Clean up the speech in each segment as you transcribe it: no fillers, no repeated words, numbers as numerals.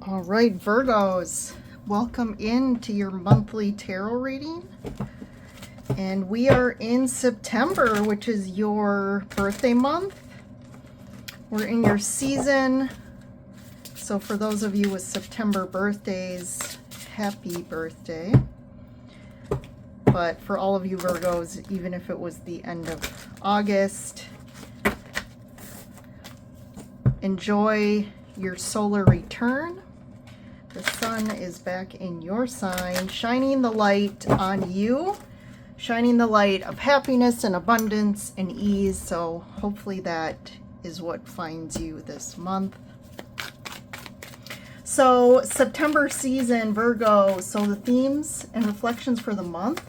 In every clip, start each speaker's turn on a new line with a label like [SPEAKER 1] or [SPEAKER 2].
[SPEAKER 1] All right, Virgos, welcome into your monthly tarot reading. And we are in September, which is your birthday month. We're in your season. So for those of you with September birthdays, happy birthday. But for all of you Virgos, even if it was the end of August, enjoy your solar return. The sun is back in your sign, shining the light on you, shining the light of happiness and abundance and ease. So hopefully that is what finds you this month. So September season, Virgo. So the themes and reflections for the month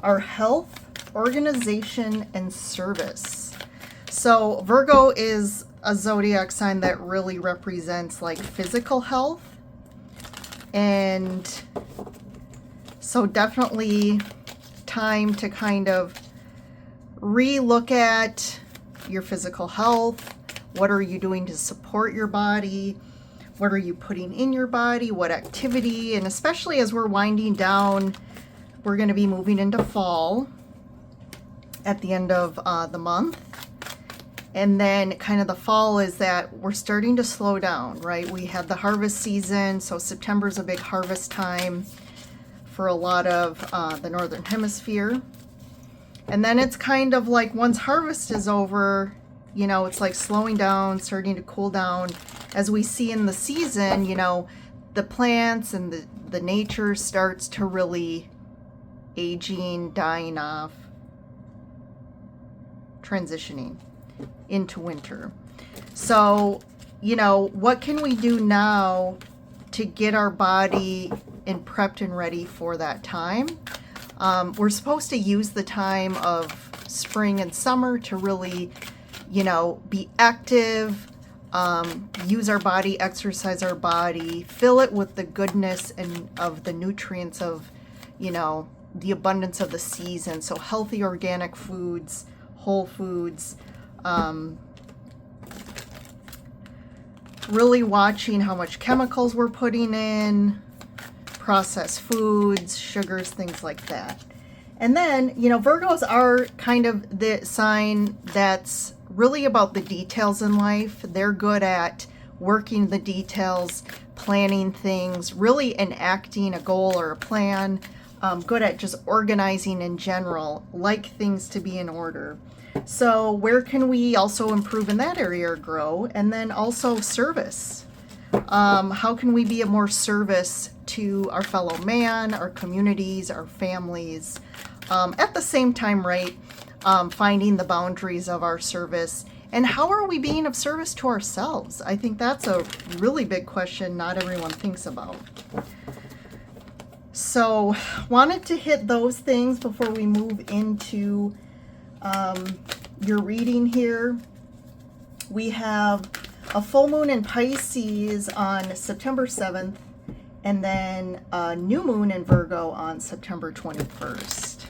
[SPEAKER 1] are health, organization, and service. So Virgo is a zodiac sign that really represents like physical health. And so definitely time to kind of re-look at your physical health. What are you doing to support your body? What are you putting in your body? What activity? And especially as we're winding down, we're going to be moving into fall at the end of the month. And then kind of the fall is that we're starting to slow down, right? We had the harvest season, so September is a big harvest time for a lot of the Northern Hemisphere. And then it's kind of like once harvest is over, you know, it's like slowing down, starting to cool down. As we see in the season, you know, the plants and the nature starts to really aging, dying off, transitioning into winter. So, you know, what can we do now to get our body prepped and ready for that time? We're supposed to use the time of spring and summer to really, you know, be active, use our body, exercise our body, fill it with the goodness and of the nutrients of, you know, the abundance of the season. So healthy organic foods, whole foods, really watching how much chemicals we're putting in, processed foods, sugars, things like that. And then, you know, Virgos are kind of the sign that's really about the details in life. They're good at working the details, planning things, really enacting a goal or a plan, good at just organizing in general, like things to be in order. So where can we also improve in that area or grow? And then also service. How can we be of more service to our fellow man, our communities, our families? At the same time, right, finding the boundaries of our service. And how are we being of service to ourselves? I think that's a really big question not everyone thinks about. So wanted to hit those things before we move into your reading here. We have a full moon in Pisces on September 7th, and then a new moon in Virgo on September 21st.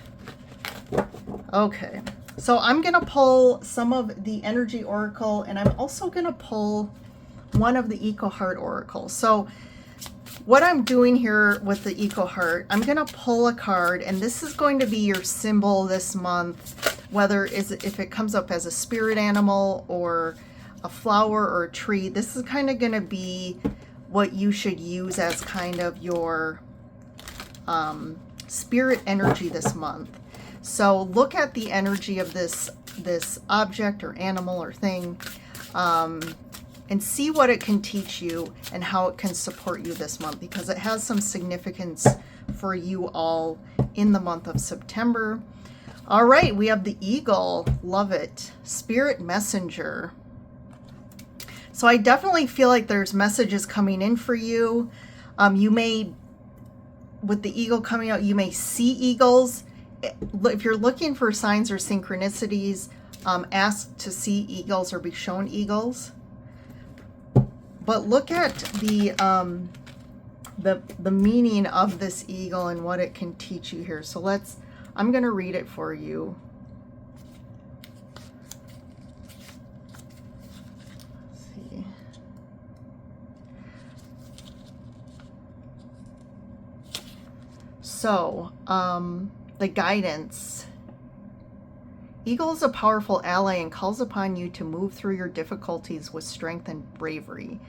[SPEAKER 1] Okay, so I'm going to pull some of the Energy Oracle, and I'm also going to pull one of the Eco Heart Oracles. So what I'm doing here with the Eco Heart, I'm going to pull a card, and this is going to be your symbol this month, whether if it comes up as a spirit animal or a flower or a tree. This is kind of going to be what you should use as kind of your spirit energy this month. So look at the energy of this object or animal or thing, and see what it can teach you and how it can support you this month, because it has some significance for you all in the month of September. All right, we have the eagle. Love it. Spirit messenger. So I definitely feel like there's messages coming in for you. You may, with the eagle coming out, you may see eagles. If you're looking for signs or synchronicities, ask to see eagles or be shown eagles. But look at the meaning of this eagle and what it can teach you here. So I'm going to read it for you. Let's see. So, the guidance. Eagle is a powerful ally and calls upon you to move through your difficulties with strength and bravery.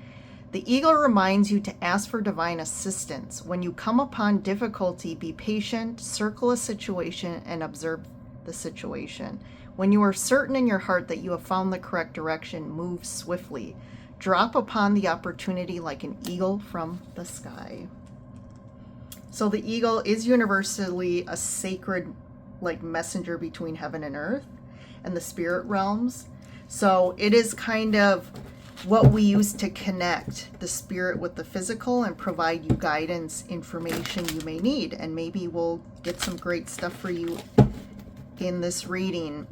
[SPEAKER 1] The eagle reminds you to ask for divine assistance. When you come upon difficulty, be patient, circle a situation, and observe the situation. When you are certain in your heart that you have found the correct direction, move swiftly. Drop upon the opportunity like an eagle from the sky. So the eagle is universally a sacred messenger between heaven and earth and the spirit realms. So it is kind of what we use to connect the spirit with the physical and provide you guidance, information you may need. And maybe we'll get some great stuff for you in this reading.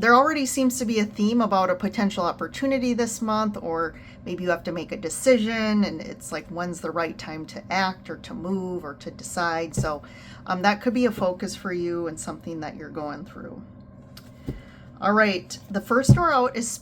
[SPEAKER 1] There already seems to be a theme about a potential opportunity this month, or maybe you have to make a decision and it's like, when's the right time to act or to move or to decide. So that could be a focus for you and something that you're going through. All right, the first door out is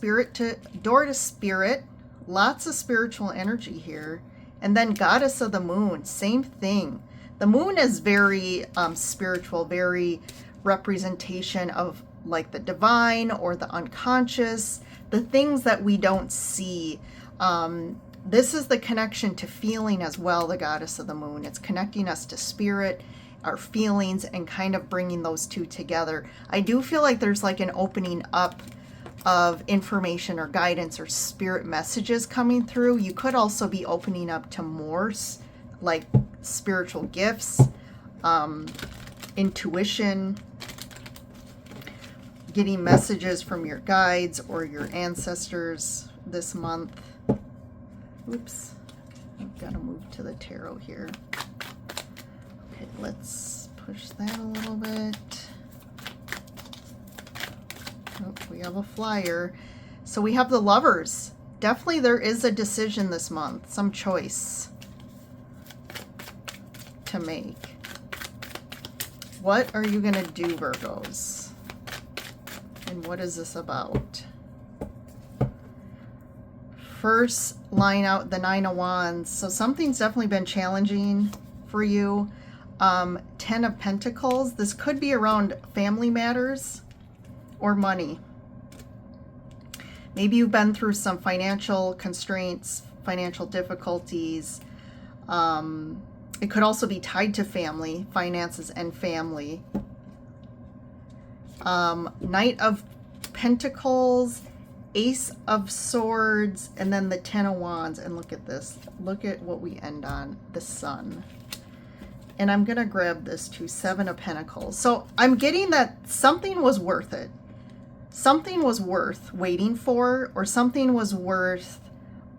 [SPEAKER 1] door to spirit. Lots of spiritual energy here. And then goddess of the moon, same thing. The moon is very spiritual, very representation of like the divine or the unconscious, the things that we don't see. This is the connection to feeling as well, the goddess of the moon. It's connecting us to spirit, our feelings, and kind of bringing those two together. I do feel like there's like an opening up of information or guidance or spirit messages coming through. You could also be opening up to more like spiritual gifts, intuition, getting messages from your guides or your ancestors this month. Oops, I've got to move to the tarot here. Okay, let's push that a little bit. Oh, we have a flyer. So we have the Lovers. Definitely there is a decision this month, some choice to make. What are you going to do, Virgos? And what is this about? First line out, the Nine of Wands. So something's definitely been challenging for you. 10 of Pentacles. This could be around family matters or money. Maybe you've been through some financial constraints, financial difficulties. It could also be tied to family, finances and family. Knight of Pentacles, Ace of Swords, and then the 10 of Wands. And look at this. Look at what we end on, the Sun. And I'm going to grab this too, 7 of Pentacles. So I'm getting that something was worth it. Something was worth waiting for, or something was worth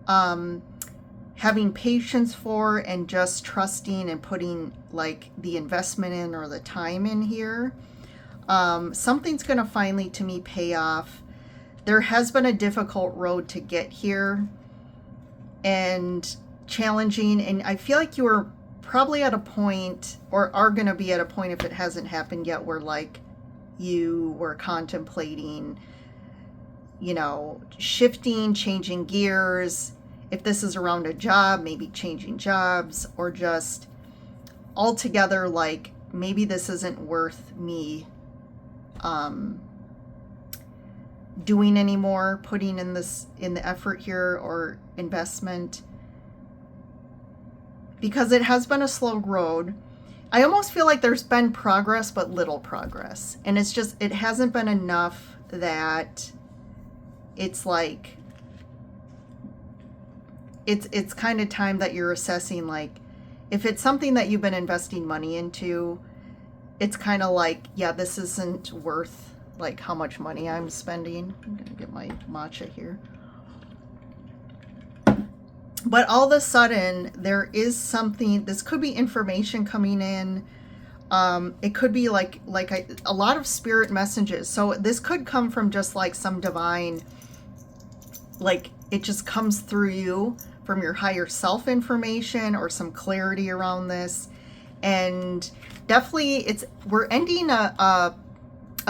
[SPEAKER 1] having patience for and just trusting and putting like the investment in or the time in here. Something's going to finally, to me, pay off. There has been a difficult road to get here and challenging. And I feel like you were probably at a point, or are going to be at a point if it hasn't happened yet, where like you were contemplating, you know, shifting, changing gears. If this is around a job, maybe changing jobs, or just altogether like maybe this isn't worth me doing anymore, putting in the effort here or investment, because it has been a slow road. I almost feel like there's been progress, but little progress. And it's just, it hasn't been enough that it's like, it's kind of time that you're assessing, like, if it's something that you've been investing money into, it's kind of like, yeah, this isn't worth like how much money I'm spending. I'm gonna get my matcha here. But all of a sudden, there is something, this could be information coming in. It could be like a lot of spirit messages. So this could come from just like some divine, like it just comes through you from your higher self information or some clarity around this. And definitely we're ending a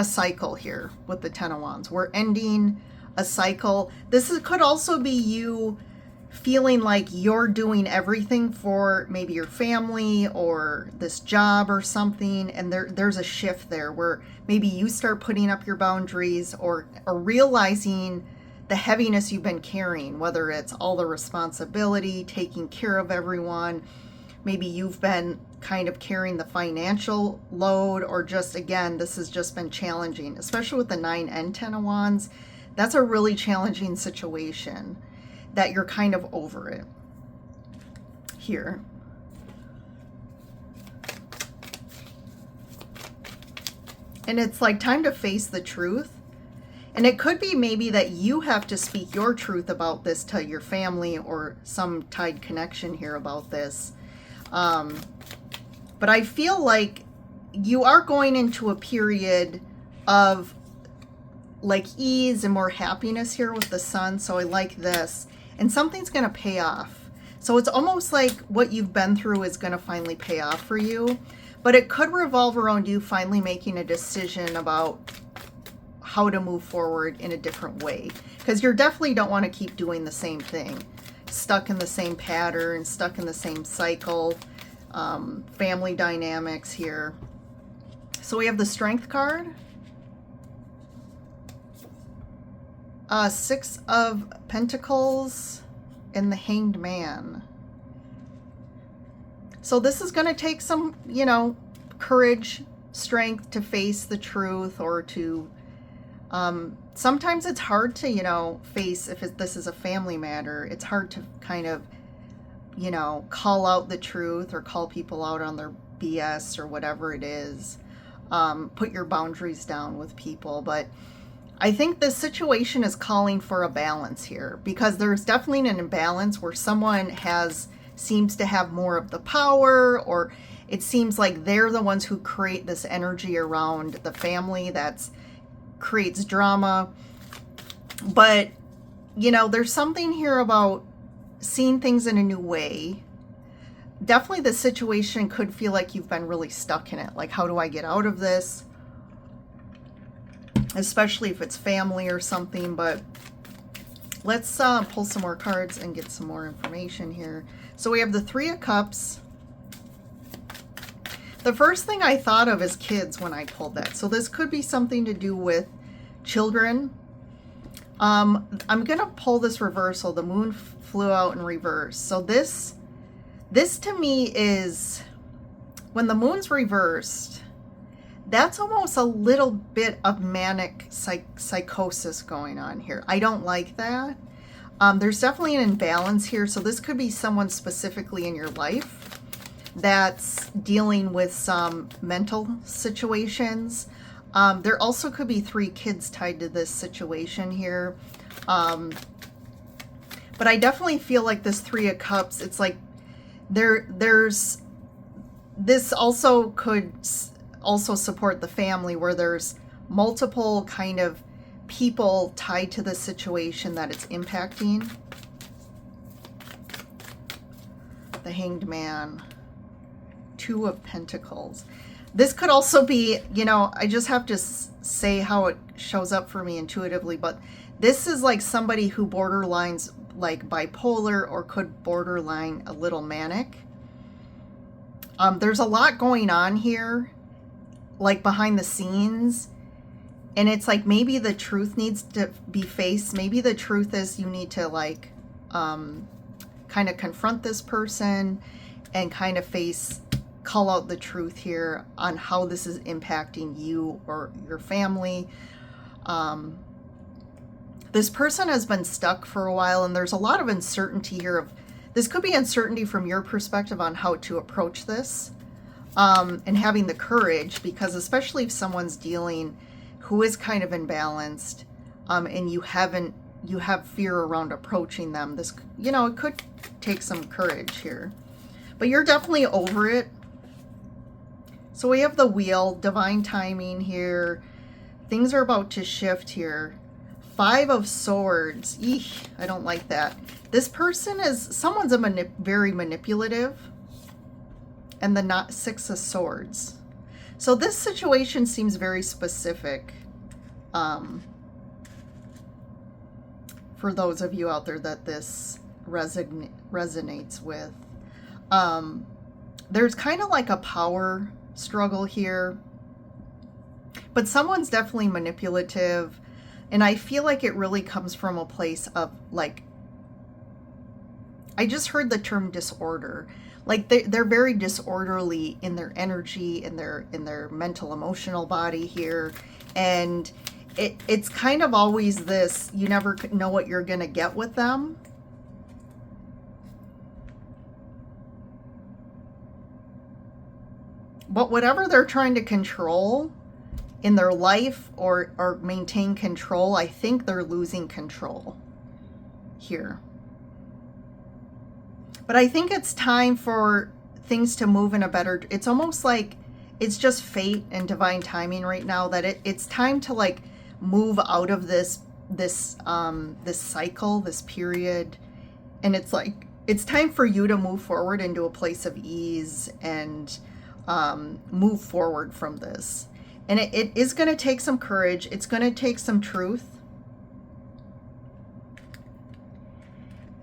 [SPEAKER 1] cycle here with the 10 of Wands. We're ending a cycle. Could also be you feeling like you're doing everything for maybe your family or this job or something, and there's a shift there where maybe you start putting up your boundaries or realizing the heaviness you've been carrying, whether it's all the responsibility, taking care of everyone. Maybe you've been kind of carrying the financial load, or just, again, this has just been challenging, especially with the 9 and 10 of Wands. That's a really challenging situation that you're kind of over it here. And it's like time to face the truth. And it could be maybe that you have to speak your truth about this to your family or some tied connection here about this. But I feel like you are going into a period of like ease and more happiness here with the Sun. So I like this. And something's going to pay off. So it's almost like what you've been through is going to finally pay off for you. But it could revolve around you finally making a decision about how to move forward in a different way. Because you definitely don't want to keep doing the same thing. Stuck in the same pattern, stuck in the same cycle. Family dynamics here. So we have the Strength card. 6 of Pentacles and the Hanged Man. So this is going to take some, you know, courage, strength to face the truth, or to, sometimes it's hard to, you know, face, if this is a family matter, it's hard to kind of, you know, call out the truth or call people out on their BS or whatever it is. Put your boundaries down with people. But I think this situation is calling for a balance here, because there's definitely an imbalance where someone seems to have more of the power, or it seems like they're the ones who create this energy around the family that creates drama. But, you know, there's something here about seeing things in a new way. Definitely the situation could feel like you've been really stuck in it. Like, how do I get out of this? Especially if it's family or something. But let's pull some more cards and get some more information here. So we have the 3 of Cups. The first thing I thought of is kids when I pulled that. So this could be something to do with children. I'm going to pull this reversal. The moon flew out in reverse. So this to me is, when the moon's reversed, that's almost a little bit of manic psychosis going on here. I don't like that. There's definitely an imbalance here. So this could be someone specifically in your life that's dealing with some mental situations. There also could be 3 kids tied to this situation here. But I definitely feel like this 3 of Cups, it's like there's this also could also support the family, where there's multiple kind of people tied to the situation that it's impacting. The Hanged Man. 2 of Pentacles. This could also be, you know, I just have to say how it shows up for me intuitively, but this is like somebody who borderlines like bipolar, or could borderline a little manic. There's a lot going on here, like behind the scenes, and it's like maybe the truth needs to be faced. Maybe the truth is you need to like kind of confront this person and kind of call out the truth here on how this is impacting you or your family. This person has been stuck for a while, and there's a lot of uncertainty here. This could be uncertainty from your perspective on how to approach this, and having the courage, because especially if someone's dealing who is kind of imbalanced, and you have fear around approaching them, this, you know, it could take some courage here. But you're definitely over it. So we have the Wheel, divine timing here. Things are about to shift here. 5 of Swords. Eesh, I don't like that. This person someone's very manipulative. And the 6 of Swords. So this situation seems very specific. For those of you out there that this resonates with. There's kind of like a power struggle here, but someone's definitely manipulative, and I feel like it really comes from a place of like, I just heard the term disorder. Like they're very disorderly in their energy, in their mental, emotional body here. And it's kind of always this, you never know what you're going to get with them. But whatever they're trying to control in their life or maintain control, I think they're losing control here. But I think it's time for things to move in a better, it's almost like it's just fate and divine timing right now that it's time to like move out of this cycle, this period. And it's like, it's time for you to move forward into a place of ease and move forward from this. And it is going to take some courage. It's going to take some truth.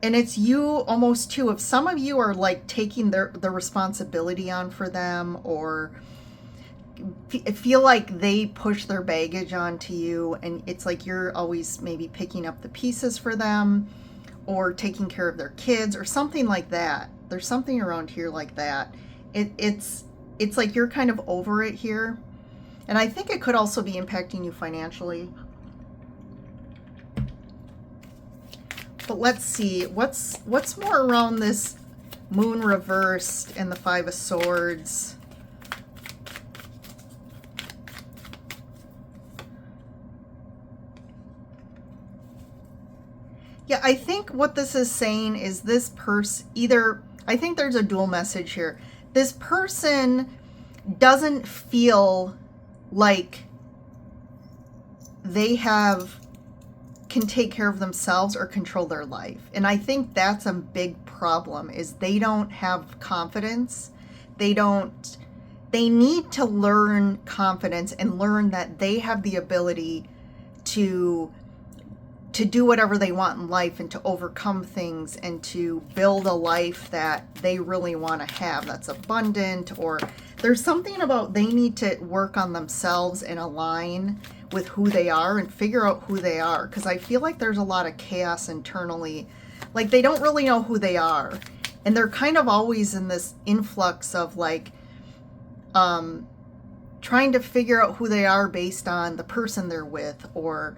[SPEAKER 1] And it's you almost too, if some of you are like taking the responsibility on for them, or feel like they push their baggage onto you, and it's like you're always maybe picking up the pieces for them or taking care of their kids or something like that. There's something around here like that. It's like you're kind of over it here. And I think it could also be impacting you financially. But let's see, what's more around this moon reversed and the Five of Swords? Yeah, I think what this is saying is this person, I think there's a dual message here. This person doesn't feel like they can take care of themselves or control their life. And I think that's a big problem, is they don't have confidence. They need to learn confidence and learn that they have the ability to do whatever they want in life and to overcome things and to build a life that they really want to have, that's abundant. Or there's something about they need to work on themselves and align with who they are and figure out who they are, because I feel like there's a lot of chaos internally. Like they don't really know who they are, and they're kind of always in this influx of like trying to figure out who they are based on the person they're with, or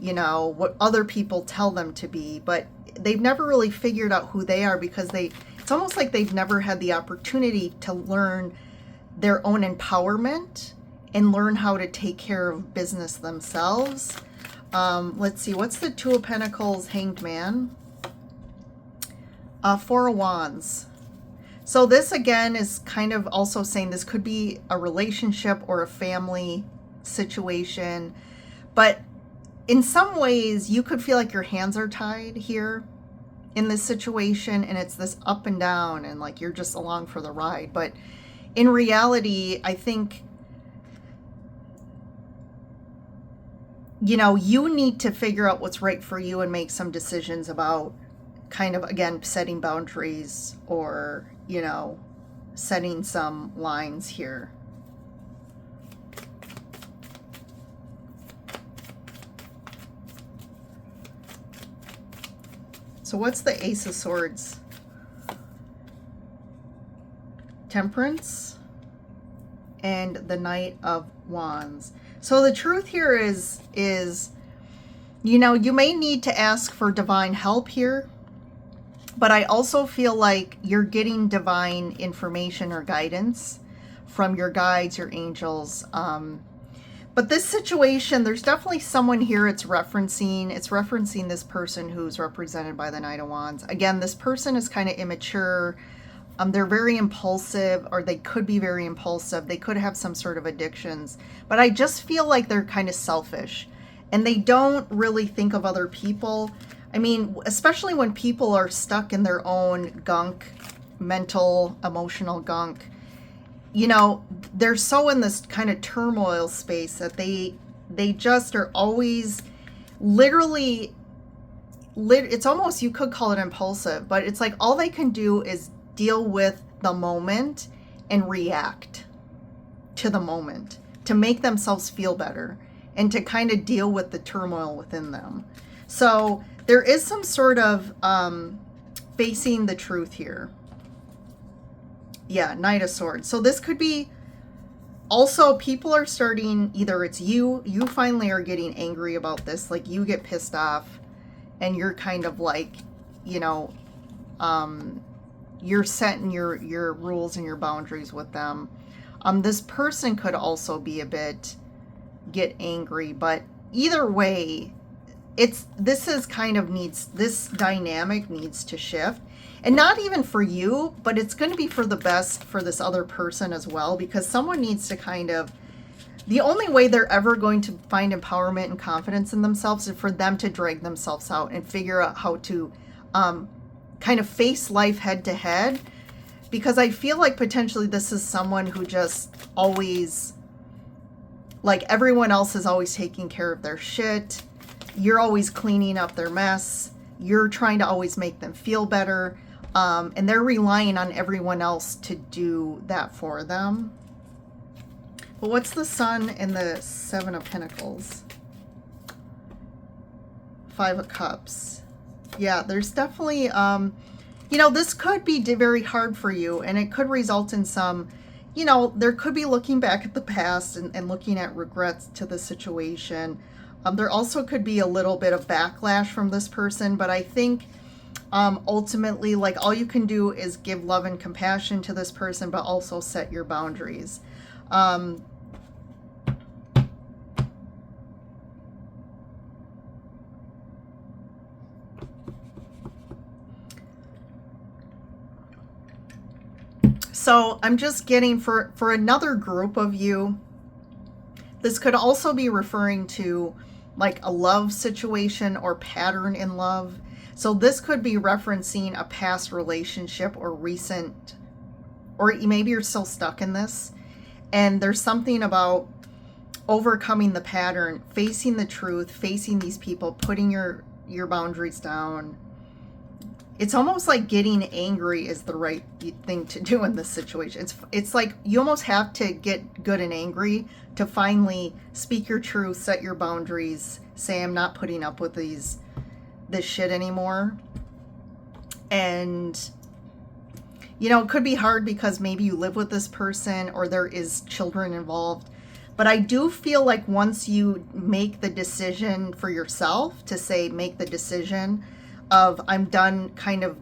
[SPEAKER 1] what other people tell them to be. But they've never really figured out who they are, because it's almost like they've never had the opportunity to learn their own empowerment and learn how to take care of business themselves. Let's see, what's the Two of Pentacles, Hanged Man? Four of Wands. So this again is kind of also saying this could be a relationship or a family situation. But in some ways, you could feel like your hands are tied here in this situation, and it's this up and down, and like you're just along for the ride. But in reality, I think you need to figure out what's right for you and make some decisions about kind of, again, setting boundaries or, setting some lines here. So what's the Ace of Swords? Temperance and the Knight of Wands. So the truth here is, you may need to ask for divine help here, but I also feel like you're getting divine information or guidance from your guides, your angels. But this situation, there's definitely someone here it's referencing this person who's represented by the Knight of Wands. Again, this person is kind of immature. They're very impulsive, or they could be very impulsive. They could have some sort of addictions, but I just feel like they're kind of selfish and they don't really think of other people. I mean, especially when people are stuck in their own gunk, mental, emotional gunk, they're so in this kind of turmoil space that they just are always literally it's almost, you could call it impulsive, but it's like all they can do is deal with the moment and react to the moment to make themselves feel better and to kind of deal with the turmoil within them. So there is some sort of facing the truth here. Yeah, Knight of Swords. So this could be also, people are starting, either it's you finally are getting angry about this, like you get pissed off and you're kind of like, you know, you're setting your rules and your boundaries with them. This person could also be a bit get angry, but either way, this dynamic needs to shift. And not even for you, but it's going to be for the best for this other person as well, because someone needs to kind of, the only way they're ever going to find empowerment and confidence in themselves is for them to drag themselves out and figure out how to kind of face life head to head. Because I feel like potentially this is someone who just always, like everyone else is always taking care of their shit. You're always cleaning up their mess. You're trying to always make them feel better. And they're relying on everyone else to do that for them. But what's the Sun and the Seven of Pentacles? Five of Cups. Yeah, there's definitely, you know, this could be very hard for you, and it could result in some, you know, there could be looking back at the past and looking at regrets to the situation. There also could be a little bit of backlash from this person, but I think ultimately, like, all you can do is give love and compassion to this person, but also set your boundaries. So I'm just getting for another group of you, this could also be referring to like a love situation or pattern in love. So this could be referencing a past relationship or recent, or maybe you're still stuck in this and there's something about overcoming the pattern, facing the truth, facing these people, putting your boundaries down. It's almost like getting angry is the right thing to do in this situation. It's like you almost have to get good and angry to finally speak your truth, set your boundaries, say I'm not putting up with this shit anymore. And you know, it could be hard because maybe you live with this person or there is children involved. But I do feel like once you make the decision for yourself to say, make the decision of I'm done kind of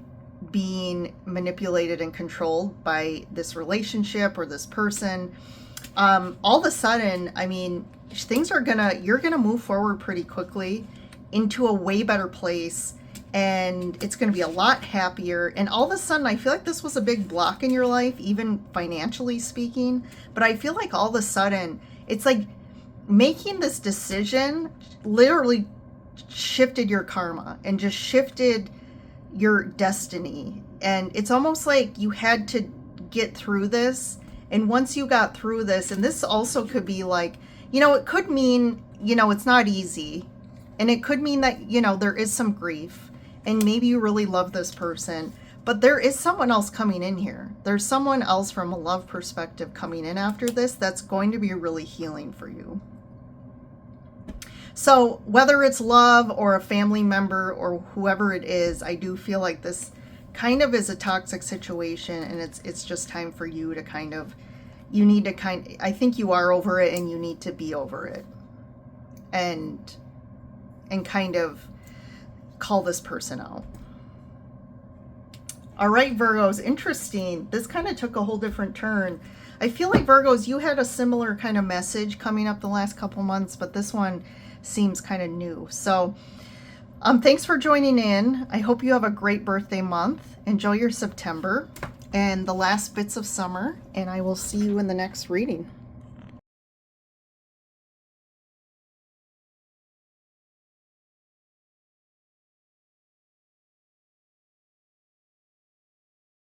[SPEAKER 1] being manipulated and controlled by this relationship or this person, all of a sudden, I mean, you're gonna move forward pretty quickly into a way better place, and it's gonna be a lot happier. And all of a sudden, I feel like this was a big block in your life, even financially speaking, but I feel like all of a sudden, it's like making this decision literally shifted your karma and just shifted your destiny. And it's almost like you had to get through this. And once you got through this, and this also could be like, you know, it could mean, you know, it's not easy. And it could mean that, you know, there is some grief and maybe you really love this person, but there is someone else coming in here. There's someone else from a love perspective coming in after this that's going to be really healing for you. So whether it's love or a family member or whoever it is, I do feel like this kind of is a toxic situation, and it's just time for you to kind of, I think you are over it and you need to be over it and kind of call this person out. All right, Virgos, interesting. This kind of took a whole different turn. I feel like Virgos, you had a similar kind of message coming up the last couple months, but this one seems kind of new. So thanks for joining in. I hope you have a great birthday month. Enjoy your September and the last bits of summer, and I will see you in the next reading.